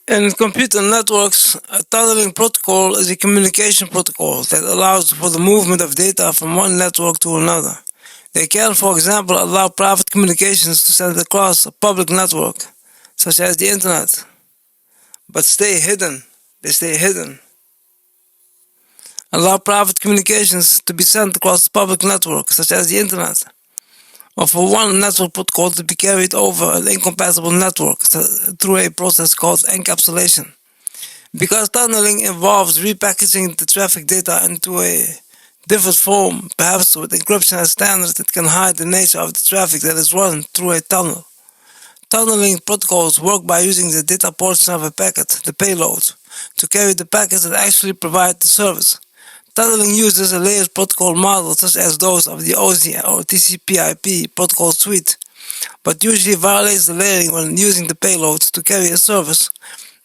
In computer networks, a tunneling protocol is a communication protocol that allows for the movement of data from one network to another. They can, for example, allow private communications to send across a public network, such as the internet, but stay hidden. They stay hidden. Allow private communications to be sent across a public network, such as the internet, or for one network protocol to be carried over an incompatible network through a process called encapsulation. Because tunneling involves repackaging the traffic data into a different form, perhaps with encryption as standards that can hide the nature of the traffic that is run through a tunnel. Tunneling protocols work by using the data portion of a packet, the payload, to carry the packets that actually provide the service. Tunneling uses a layered protocol model such as those of the OSI or TCP/IP protocol suite, but usually violates the layering when using the payload to carry a service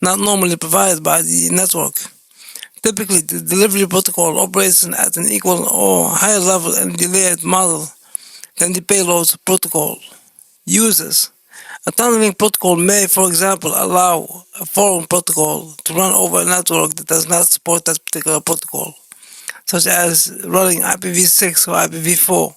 not normally provided by the network. Typically, the delivery protocol operates at an equal or higher level in the layered model than the payload protocol uses. A tunneling protocol may, for example, allow a foreign protocol to run over a network that does not support that particular protocol, such as running IPv6 or IPv4.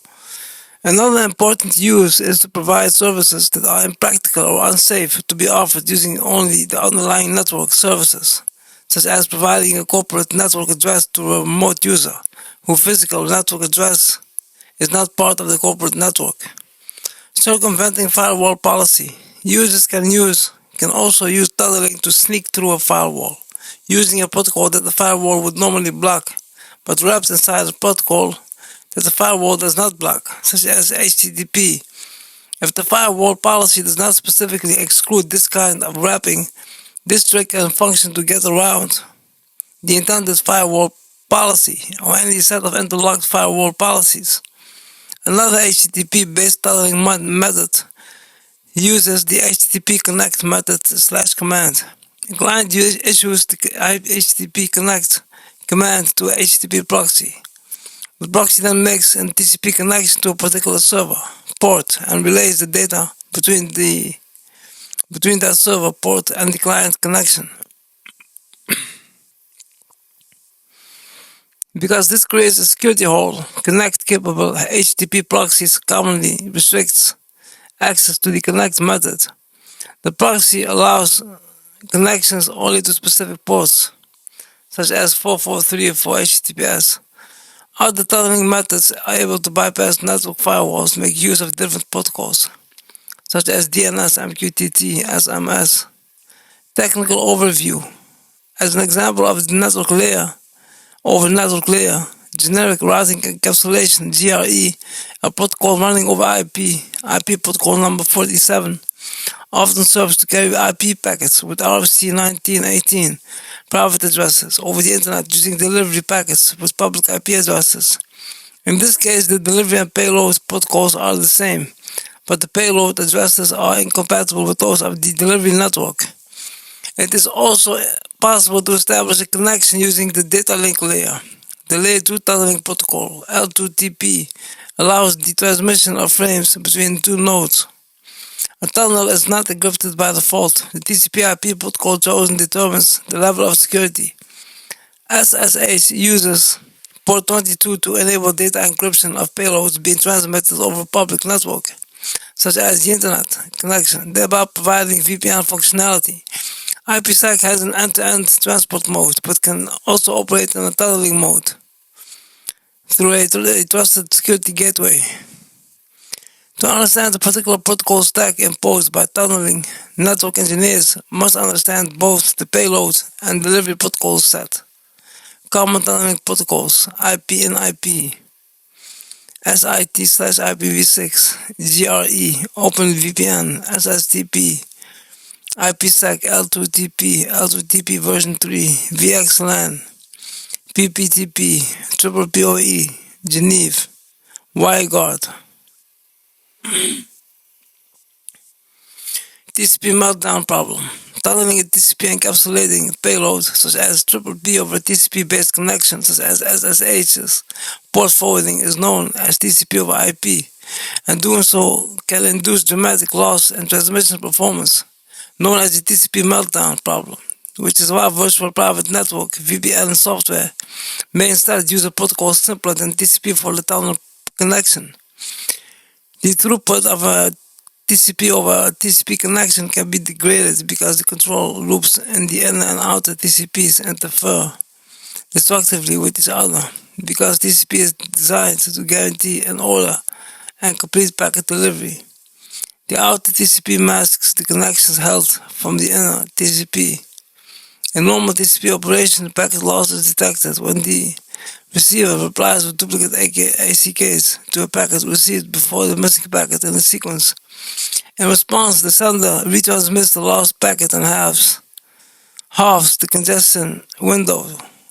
Another important use is to provide services that are impractical or unsafe to be offered using only the underlying network services, such as providing a corporate network address to a remote user whose physical network address is not part of the corporate network. Circumventing firewall policy. Users can also use tunneling to sneak through a firewall, using a protocol that the firewall would normally block, but wraps inside a protocol that the firewall does not block, such as HTTP. If the firewall policy does not specifically exclude this kind of wrapping, this trick can function to get around the intended firewall policy or any set of interlocked firewall policies. Another HTTP-based tunneling method uses the HTTP connect method /command. The client issues the HTTP connect command to a HTTP proxy. The proxy then makes a TCP connection to a particular server port and relays the data between that server port and the client connection. Because this creates a security hole, connect-capable HTTP proxies commonly restricts access to the connect method. The proxy allows connections only to specific ports, such as 443 for HTTPS. Other tunneling methods are able to bypass network firewalls, make use of different protocols, such as DNS, MQTT, SMS. Technical overview. As an example of the network layer over network layer, Generic Routing Encapsulation, GRE, a protocol running over IP protocol number 47, often serves to carry IP packets with RFC 1918 private addresses over the internet using delivery packets with public IP addresses. In this case, the delivery and payload protocols are the same, but the payload addresses are incompatible with those of the delivery network. It is also possible to establish a connection using the data link layer. The Layer 2 tunneling protocol, L2TP, allows the transmission of frames between two nodes. A tunnel is not encrypted by default. The TCP/IP protocol chosen determines the level of security. SSH uses port 22 to enable data encryption of payloads being transmitted over public network, such as the internet connection, thereby providing VPN functionality. IPSec has an end-to-end transport mode, but can also operate in a tunneling mode through a trusted security gateway. To understand the particular protocol stack imposed by tunneling, network engineers must understand both the payload and delivery protocol set. Common tunneling protocols, IP and IP, SIT/IPv6, GRE, OpenVPN, SSTP, IPSec, L2TP, L2TP version 3, VXLAN, PPTP, PPPoE, Geneve, WireGuard. TCP meltdown problem. Tunneling and TCP encapsulating payloads such as PPP over TCP-based connections such as SSH's port forwarding is known as TCP over IP, and doing so can induce dramatic loss in transmission performance, known as the TCP meltdown problem. which is why virtual private network (VPN) software may instead use a protocol simpler than TCP for the tunnel connection. The throughput of a TCP over a TCP connection can be degraded because the control loops in the inner and outer TCPs interfere destructively with each other. Because TCP is designed to guarantee an order and complete packet delivery, the outer TCP masks the connections held from the inner TCP. In normal TCP operation, packet loss is detected when the receiver replies with duplicate ACKs to a packet received before the missing packet in the sequence. In response, the sender retransmits the lost packet and halves the congestion window,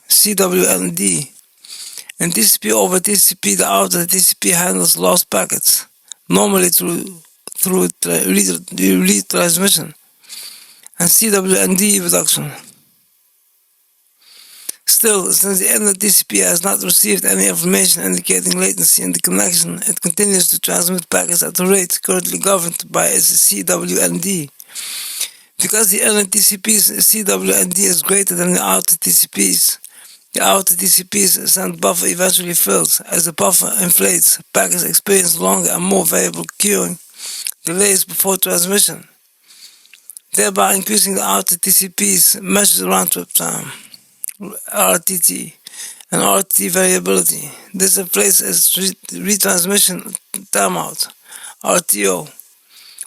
CWND. In TCP over TCP, the outer TCP handles lost packets, normally through retransmission and CWND reduction. Still, since the inner TCP has not received any information indicating latency in the connection, it continues to transmit packets at a rate currently governed by its CWND. Because the inner TCP's CWND is greater than the outer TCP's, the outer TCP's send buffer eventually fills. As the buffer inflates, packets experience longer and more variable queuing delays before transmission, thereby increasing the outer TCP's measured round-trip time, RTT, and RT variability. This inflates its retransmission timeout, RTO.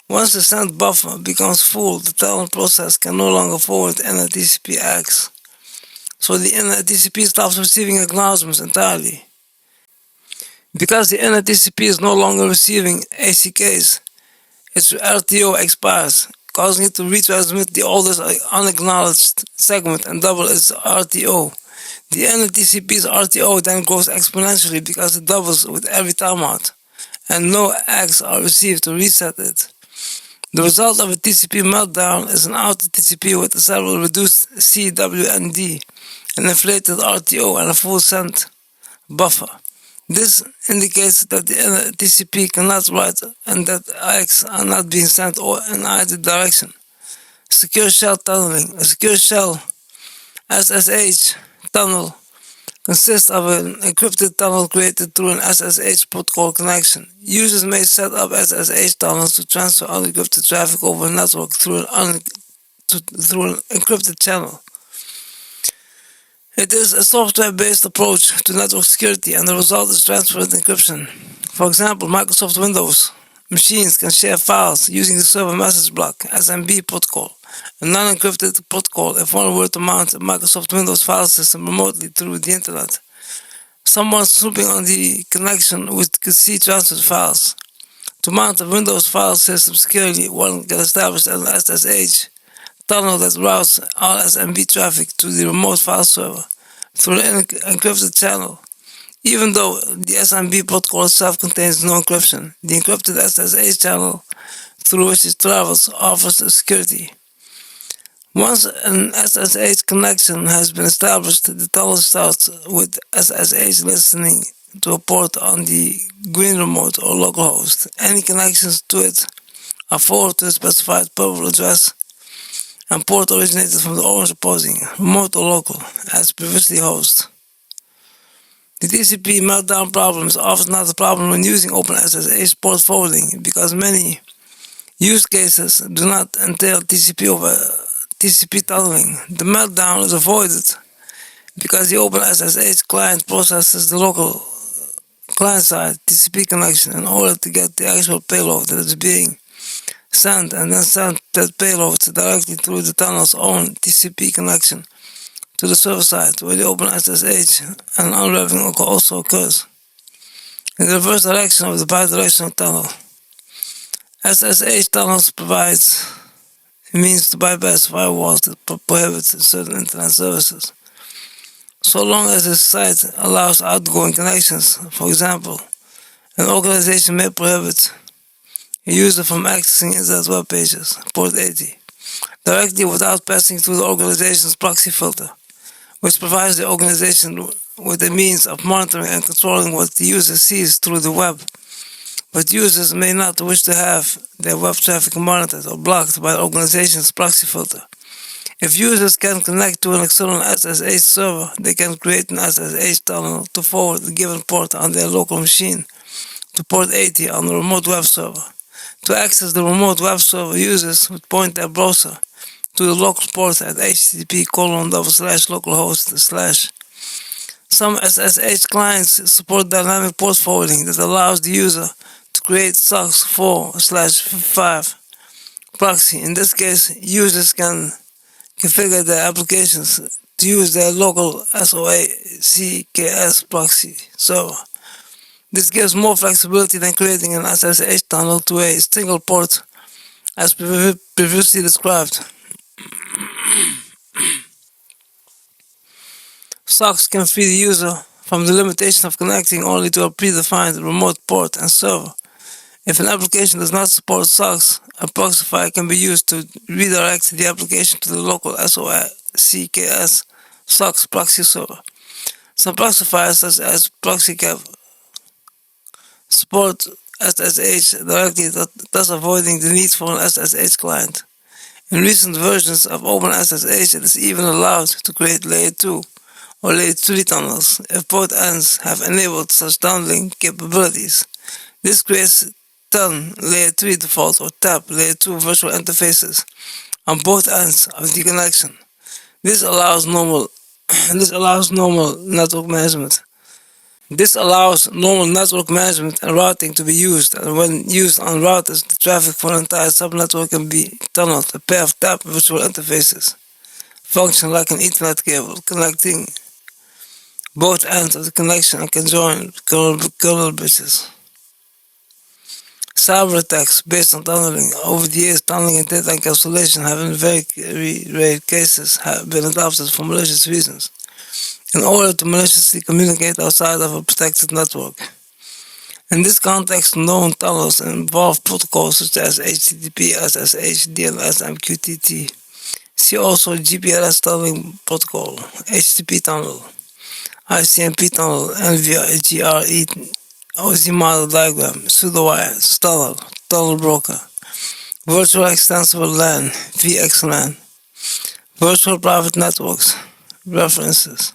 Once the send buffer becomes full, the tunnel process can no longer forward inner TCP ACKs. So the inner TCP stops receiving acknowledgements entirely. Because the inner TCP is no longer receiving ACKs, its RTO expires, causing it to retransmit the oldest unacknowledged segment and double its RTO. The inner TCP's RTO then grows exponentially because it doubles with every timeout, and no ACKs are received to reset it. The result of a TCP meltdown is an outer TCP with several reduced CWND, an inflated RTO, and a full send buffer. This indicates that the inner TCP cannot write and that ACKs are not being sent in either direction. Secure shell tunneling. A secure shell SSH tunnel consists of an encrypted tunnel created through an SSH protocol connection. Users may set up SSH tunnels to transfer unencrypted traffic over a network through an encrypted channel. It is a software-based approach to network security, and the result is transparent encryption. For example, Microsoft Windows machines can share files using the server message block (SMB) protocol, a non-encrypted protocol if one were to mount a Microsoft Windows file system remotely through the internet. Someone snooping on the connection could see transferred files. To mount a Windows file system securely, one can establish an SSH tunnel that routes all SMB traffic to the remote file server through an encrypted channel. Even though the SMB protocol itself contains no encryption, the encrypted SSH channel through which it travels offers security. Once an SSH connection has been established, the tunnel starts with SSH listening to a port on the green remote or localhost. Any connections to it are forwarded to the specified purple address and port originated from the orange opposing, remote or local, as previously host. The TCP meltdown problem is often not a problem when using OpenSSH port forwarding because many use cases do not entail TCP over TCP tunneling. The meltdown is avoided because the OpenSSH client processes the local client-side TCP connection in order to get the actual payload that is being sent and then send that payload directly through the tunnel's own TCP connection to the server side where the OpenSSH and unraveling also occurs. In the reverse direction of the bidirectional tunnel, SSH tunnels provides a means to bypass firewalls that prohibit certain internet services. So long as the site allows outgoing connections, for example, an organization may prohibit a user from accessing internet web pages, port 80, directly without passing through the organization's proxy filter, which provides the organization with a means of monitoring and controlling what the user sees through the web. But users may not wish to have their web traffic monitored or blocked by the organization's proxy filter. If users can connect to an external SSH server, they can create an SSH tunnel to forward the given port on their local machine to port 80 on the remote web server. To access the remote web server, users would point their browser to the local port at http://localhost/. Some SSH clients support dynamic port forwarding that allows the user to create SOCKS 4/5 proxy. In this case, users can configure their applications to use their local SOA/CKS proxy server. This gives more flexibility than creating an SSH tunnel to a single port as previously described. SOCKS can free the user from the limitation of connecting only to a predefined remote port and server. If an application does not support SOCKS, a proxifier can be used to redirect the application to the local SOA/CKS SOCKS proxy server. Some proxifiers, such as ProxyCap, support SSH directly, thus avoiding the need for an SSH client. In recent versions of OpenSSH, it is even allowed to create Layer 2 or Layer 3 tunnels if both ends have enabled such tunneling capabilities. This creates TUN Layer 3 default or TAP Layer 2 virtual interfaces on both ends of the connection. This allows normal network management. This allows normal network management and routing to be used, and when used on routers, the traffic for an entire subnetwork can be tunneled. A pair of TAP virtual interfaces function like an Ethernet cable, connecting both ends of the connection and can join kernel bridges. Cyber attacks based on tunneling. Over the years, tunneling and data encapsulation have in very rare cases been adopted for malicious reasons, in order to maliciously communicate outside of a protected network. In this context, known tunnels involve protocols such as HTTP, SSH, DNS, MQTT. See also GPRS tunneling protocol, HTTP tunnel, ICMP tunnel, NVIDIA GRE, OZ model diagram, pseudowire, tunnel broker, virtual extensible LAN, VXLAN, virtual private networks, references.